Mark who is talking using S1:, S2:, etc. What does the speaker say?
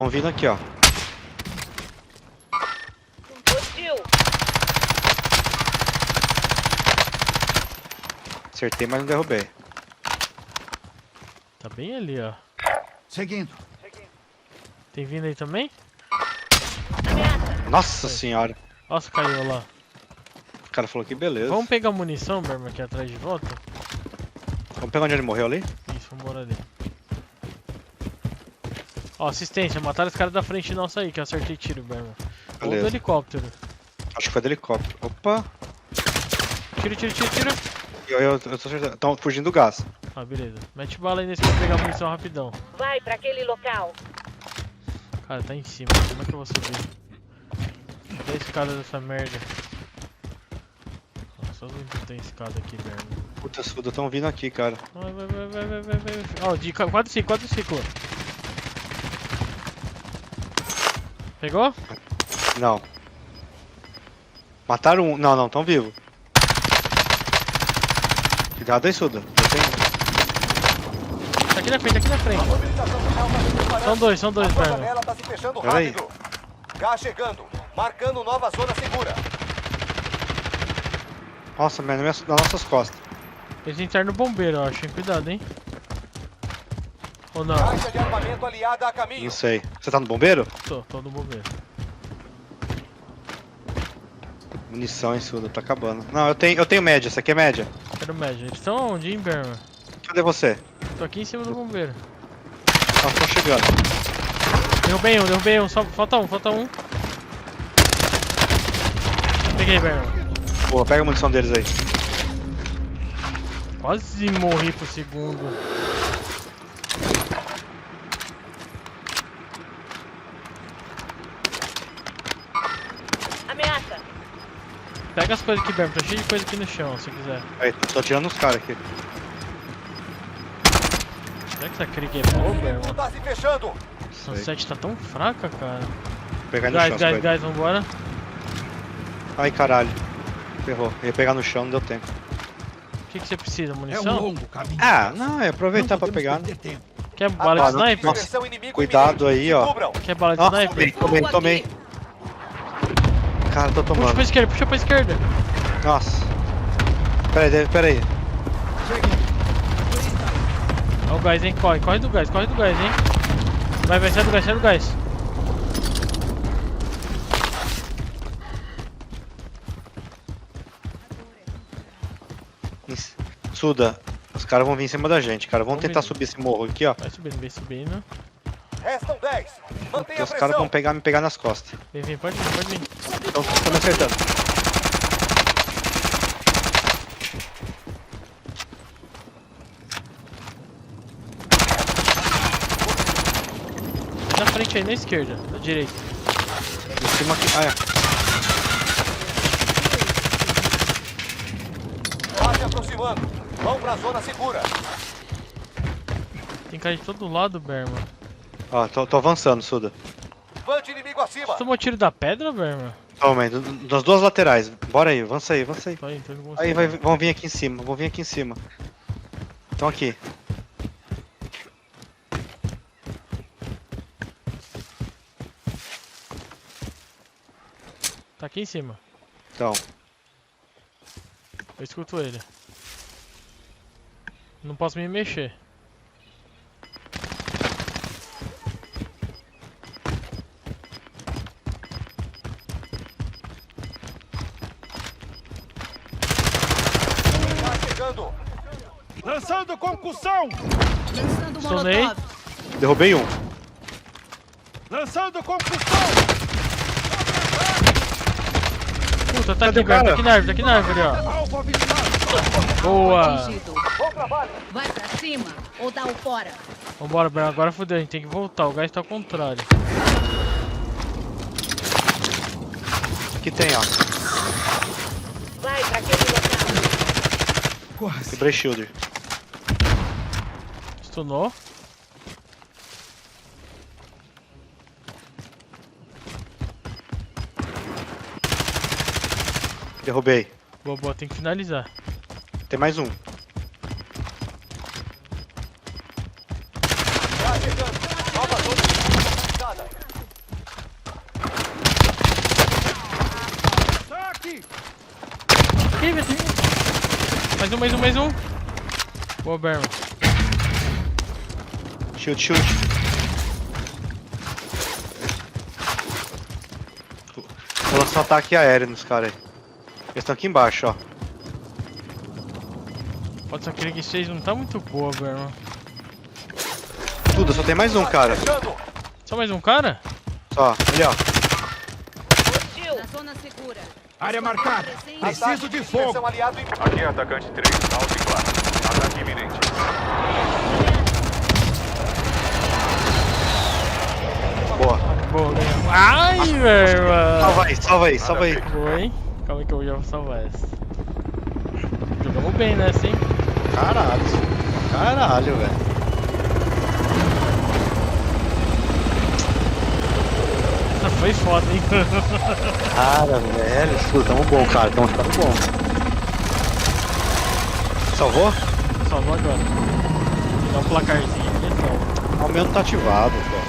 S1: Estão vindo aqui, ó. Acertei, mas não derrubei.
S2: Tá bem ali, ó.
S3: Seguindo.
S2: Tem vindo aí também?
S1: Nossa senhora.
S2: Nossa, caiu lá.
S1: O cara falou que beleza.
S2: Vamos pegar munição, Berma, aqui atrás de volta?
S1: Vamos pegar onde ele morreu ali?
S2: Isso, vambora ali. Ó, assistência, mataram os caras da frente nossa aí, que eu acertei tiro, Berma. Ou do
S1: Beleza.
S2: helicóptero.
S1: Acho que foi do helicóptero. Opa!
S2: Tiro, tiro, tiro, tiro.
S1: Eu tô acertando. Estão fugindo do gás.
S2: Ah, beleza. Mete bala aí nesse pra pegar munição rapidão.
S4: Vai pra aquele local.
S2: Cara, tá em cima. Como é que eu vou subir? Cadê a escada dessa merda? Nossa, só não tem escada aqui, Berma.
S1: Puta suda, estão vindo aqui, cara.
S2: Vai, vai, vai, vai, vai, vai, vai. Ó, de quadriciclo. Pegou?
S1: Não. Mataram um. Não, estão vivos. Cuidado aí, Suda. Eu tenho.
S2: Tá aqui na frente, aqui na frente. São dois,
S5: A
S2: Berma.
S5: janela tá se fechando
S1: Pera aí.
S5: rápido. Gás chegando. Marcando nova zona segura.
S1: Nossa, mano, nas nossas costas.
S2: Eles entraram no bombeiro, eu acho, hein? Cuidado, hein? Ou não?
S5: Caixa de armamento aliada a caminho.
S1: Não sei. Você tá no bombeiro?
S2: Tô no bombeiro.
S1: Munição, hein, Suda. Tá acabando. Não, eu tenho média. Essa aqui é média.
S2: Quero média. Eles estão onde, hein, Berma?
S1: Cadê você?
S2: Tô aqui em cima do bombeiro.
S1: Nós estão chegando.
S2: Derrubei um. Só, falta um. Peguei, Berma.
S1: Boa, pega a munição deles aí.
S2: Quase morri pro segundo.
S4: Ameaça.
S2: Pega as coisas aqui, Berma. Tá cheio de coisa aqui no chão, se quiser.
S1: Aí, tô tirando os caras aqui.
S2: Será que essa Krieg é boa, Berma?
S5: Tá se fechando.
S2: Sunset tá tão fraca, cara.
S1: Vou pegar no chão. as coisas.
S2: Gás, vambora.
S1: Ai, caralho. Ferrou. Eu ia pegar no chão, não deu tempo.
S2: O que você precisa?
S3: É um
S2: Munição?
S3: longo caminho.
S1: Ah, não, é aproveitar
S3: Não
S1: pra
S3: podemos
S1: pegar, né?
S3: perder tempo.
S2: Quer bala de
S1: Ah, não.
S2: sniper?
S1: Nossa,
S5: Dispersão inimigo
S1: cuidado
S5: iminente.
S1: aí,
S5: Se
S1: ó.
S5: cubram.
S2: Quer bala de
S1: Nossa,
S2: sniper?
S1: tomei. Cara, tô
S2: Puxa
S1: tomando.
S2: pra esquerda.
S1: Nossa. Pera aí.
S2: Ó o gás, hein? Corre do gás, hein? Vai, sai do gás.
S1: Suda, os caras vão vir em cima da gente, cara. Vamos
S2: Vamos
S1: tentar
S2: vir.
S1: subir esse morro aqui, ó.
S2: Vai subindo.
S5: Restam 10. Mantenha a
S1: Os caras vão
S5: pressão.
S1: me pegar nas costas.
S2: Vem, pode vir.
S1: Então, tô me acertando.
S2: Na frente aí, na esquerda, na direita.
S1: Em cima aqui. Ah, é.
S5: Tá se aproximando. Vão pra zona segura.
S2: Tem cara de todo lado, Berma.
S1: Ó, tô avançando, Suda.
S5: Bande inimigo acima.
S2: Você tomou tiro da pedra, Berma?
S1: Toma aí, das duas laterais. Bora aí, avança aí.
S2: Tô indo com você.
S1: Aí vão vir aqui em cima. Estão aqui.
S2: Tá aqui em cima.
S1: Então,
S2: Eu escuto ele. Não posso me mexer.
S5: Tá chegando.
S3: Lançando concussão!
S4: Lançando
S2: Stunei.
S4: molotov.
S1: derrubei um.
S3: Lançando concussão!
S2: Puta, tá
S1: Cadê
S2: aqui,
S1: o cara?
S2: Berma. Tá aqui na árvore, ó.
S3: Alvo avistado!
S2: Boa.
S4: Atingido.
S5: Bom trabalho.
S4: Vai pra cima ou dá o fora.
S2: Vambora, Berma. Agora fodeu, a gente tem que voltar. O gás tá ao contrário.
S1: Aqui tem, ó.
S4: Vai pra aquele local.
S3: Quase.
S1: Quebrei shield.
S2: Stunou.
S1: Derrubei.
S2: Boa, tem que finalizar.
S1: Tem mais um.
S5: Tá chegando. Nova zona conquistada.
S2: Ih, vai ter. Mais um. Boa, Berman.
S1: Shield. Vou lançar um ataque aéreo nos caras aí. Eles estão aqui embaixo, ó.
S2: Pode ser aquele que 6 não tá muito boa, Berman.
S1: Tudo, só tem mais um, cara.
S5: Fechando.
S2: Só mais um cara?
S1: Só, ali, ó.
S4: Hostil. Na zona segura.
S3: Área marcada.
S4: Presente.
S3: Preciso de
S5: Ataque dispersão
S3: fogo.
S5: aliado em...
S6: Aqui é atacante 3, alto e claro. Ataque iminente.
S1: Boa.
S2: Boa, ganhamos. Ai, velho.
S1: Salva aí.
S2: Boa, hein? Calma aí que eu já vou salvar essa. Jogamos bem nessa, hein?
S1: Caralho, velho.
S2: Essa foi foda, hein?
S1: Cara, velho. Pô, tamo bom, cara. Tamo ficando bom. Salvou?
S2: Salvou agora. Dá um placarzinho aqui, salva.
S1: O meu não tá ativado, pô.